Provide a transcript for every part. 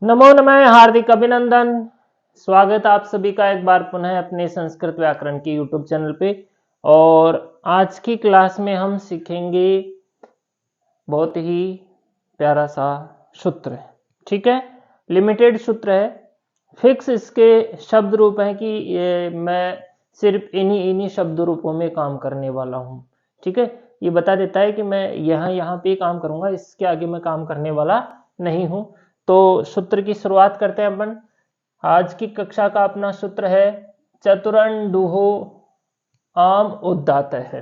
नमो नमः, हार्दिक अभिनंदन। स्वागत आप सभी का एक बार पुनः अपने संस्कृत व्याकरण के यूट्यूब चैनल पे। और आज की क्लास में हम सीखेंगे बहुत ही प्यारा सा सूत्र। ठीक है, लिमिटेड सूत्र है, फिक्स इसके शब्द रूप है कि ये मैं सिर्फ इन्हीं शब्द रूपों में काम करने वाला हूँ। ठीक है, ये बता देता है कि मैं यहाँ पे काम करूंगा, इसके आगे मैं काम करने वाला नहीं हूँ। तो सूत्र की शुरुआत करते हैं अपन। आज की कक्षा का अपना सूत्र है चतुरंडुहो आम उदात्त है।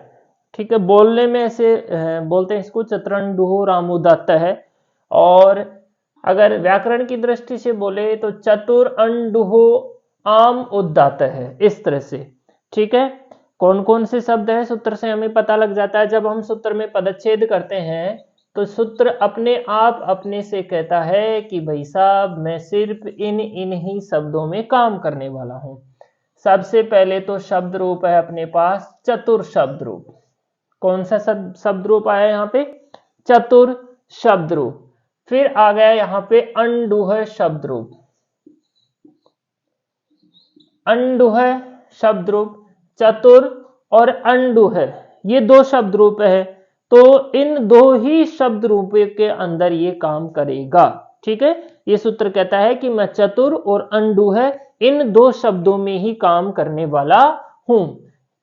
ठीक है, बोलने में ऐसे बोलते हैं इसको चतुरंडुहो राम उदात्त है। और अगर व्याकरण की दृष्टि से बोले तो चतुर अंडुहो आम उदात्त है, इस तरह से। ठीक है, कौन कौन से शब्द है सूत्र से हमें पता लग जाता है। जब हम सूत्र में पदच्छेद करते हैं तो सूत्र अपने आप अपने से कहता है कि भाई साहब मैं सिर्फ इन ही शब्दों में काम करने वाला हूं। सबसे पहले तो शब्द रूप है अपने पास चतुर शब्द रूप। कौन सा शब्द रूप आया यहाँ पे? चतुर शब्द रूप। फिर आ गया यहाँ पे अंडुह शब्द रूप। अंडुह शब्द रूप, चतुर और अंडुह, ये दो शब्द रूप है। तो इन दो ही शब्द रूपों के अंदर ये काम करेगा। ठीक है, ये सूत्र कहता है कि मैं चतुर और अंडुह इन दो शब्दों में ही काम करने वाला हूं।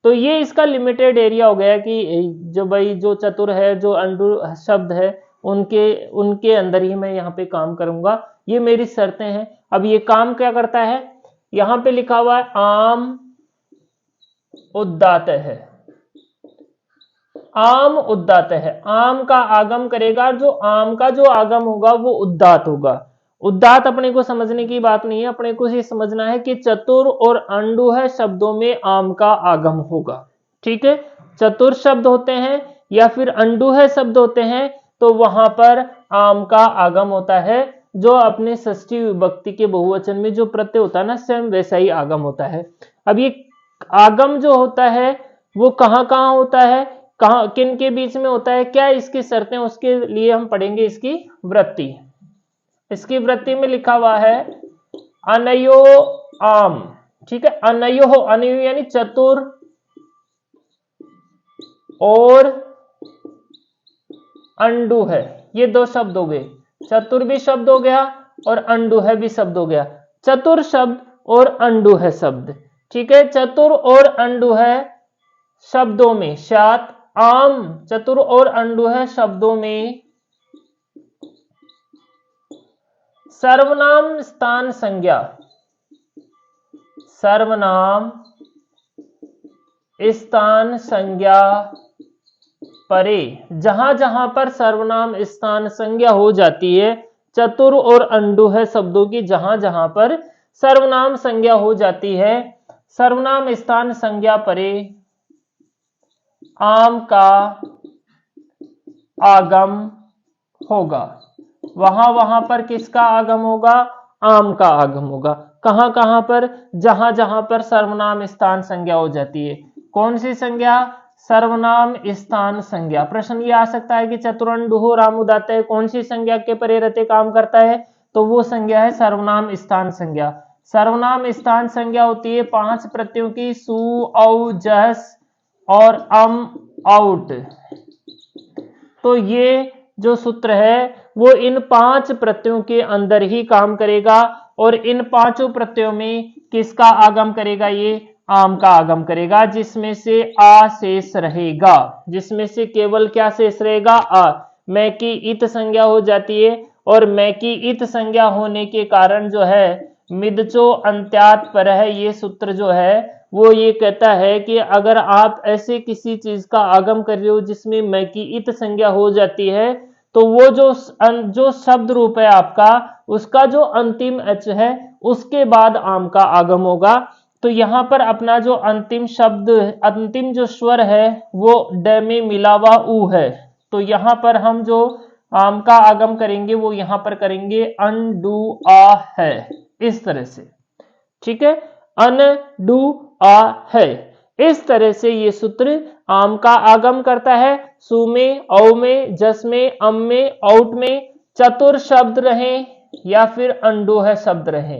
तो ये इसका लिमिटेड एरिया हो गया कि जो चतुर है, जो अंडु शब्द है, उनके अंदर ही मैं यहाँ पे काम करूंगा। ये मेरी शर्तें हैं। अब ये काम क्या करता है, यहां पे लिखा हुआ है आम उदात्त है। आम उदात्त है, आम का आगम करेगा। जो आम का जो आगम होगा वो उदात्त होगा। उदात्त अपने को समझने की बात नहीं है, अपने को ये समझना है कि चतुर और अंडुह शब्दों में आम का आगम होगा। ठीक है, चतुर शब्द होते हैं या फिर अंडुह शब्द होते हैं तो वहां पर आम का आगम होता है। जो अपने षष्ठी विभक्ति के बहुवचन में जो प्रत्यय होता है ना, सेम वैसा ही आगम होता है। अब ये आगम जो होता है वो कहां कहां होता है, कहां किन के बीच में होता है, क्या इसकी शर्तें, उसके लिए हम पढ़ेंगे इसकी वृत्ति। इसकी वृत्ति में लिखा हुआ है अनयो आम। ठीक है, अनयो यानी चतुर और अंडु है, ये दो शब्द हो गए। चतुर भी शब्द हो गया और अंडु है भी शब्द हो गया। चतुर शब्द और अंडु है शब्द। ठीक है, चतुर और अंडु है शब्दों में सात, आम चतुर और अंडु है शब्दों में सर्वनाम स्थान संज्ञा, सर्वनाम स्थान संज्ञा परे, जहां जहां पर सर्वनाम स्थान संज्ञा हो जाती है, चतुर और अंडु है शब्दों की जहां जहां पर सर्वनाम संज्ञा हो जाती है, सर्वनाम स्थान संज्ञा परे आम का आगम होगा। वहां वहां पर किसका आगम होगा? आम का आगम होगा। कहां कहां पर? जहां जहां पर सर्वनाम स्थान संज्ञा हो जाती है। कौन सी संज्ञा? सर्वनाम स्थान संज्ञा। प्रश्न ये आ सकता है कि चतुरंडुहो राम उदात्त है, कौन सी संज्ञा के परे रहते काम करता है? तो वो संज्ञा है सर्वनाम स्थान संज्ञा। सर्वनाम स्थान संज्ञा होती है पांच प्रत्ययों की, सु, औ, जस और आउट। तो ये जो सूत्र है वो इन पांच प्रत्ययों के अंदर ही काम करेगा। और इन पांचों प्रत्ययों में किसका आगम करेगा? ये आम का आगम करेगा, जिसमें से आ शेष रहेगा। जिसमें से केवल क्या शेष रहेगा? आ। मैं की इत संज्ञा हो जाती है और मैं की इत संज्ञा होने के कारण जो है मिदचो अंत्यात पर है, ये सूत्र जो है वो ये कहता है कि अगर आप ऐसे किसी चीज का आगम कर रहे हो जिसमें मैं की इत संज्ञा हो जाती है तो वो जो शब्द रूप है आपका, उसका जो अंतिम एच है उसके बाद आम का आगम होगा। तो यहां पर अपना जो अंतिम शब्द, अंतिम जो स्वर है वो ड में मिला हुआ ऊ है। तो यहां पर हम जो आम का आगम करेंगे वो यहां पर करेंगे अन डू आ है, इस तरह से। ठीक है, अन डू आ है, इस तरह से ये सूत्र आम का आगम करता है। सु में, औ में, जस में, अम में, औट में चतुर शब्द रहे या फिर अंडू है शब्द रहे,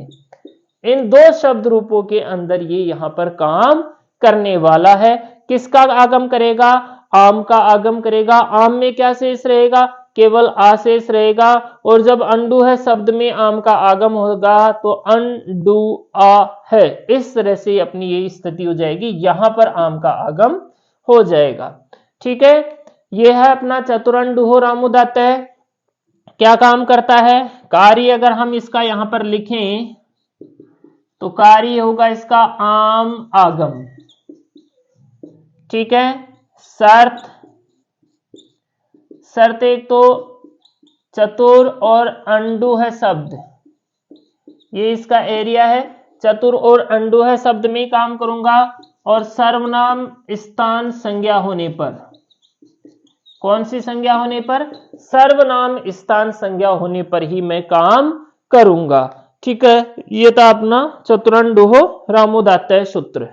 इन दो शब्द रूपों के अंदर ये यहां पर काम करने वाला है। किसका आगम करेगा? आम का आगम करेगा। आम में क्या शेष रहेगा? केवल आ शेष रहेगा। और जब अंडू है शब्द में आम का आगम होगा तो अंडू आ है। इस तरह से अपनी ये स्थिति हो जाएगी, यहां पर आम का आगम हो जाएगा। ठीक है, ये है अपना चतुरंडुहो रामोदात्तय। क्या काम करता है? कार्य अगर हम इसका यहां पर लिखें तो कार्य होगा इसका आम आगम। ठीक है, शर्त एक तो चतुर और अंडू है शब्द, ये इसका एरिया है। चतुर और अंडू है शब्द में काम करूंगा और सर्वनाम स्थान संज्ञा होने पर, कौन सी संज्ञा होने पर? सर्वनाम स्थान संज्ञा होने पर ही मैं काम करूंगा। ठीक है, ये था अपना चतुरंडुहो रामोदात्तय सूत्र।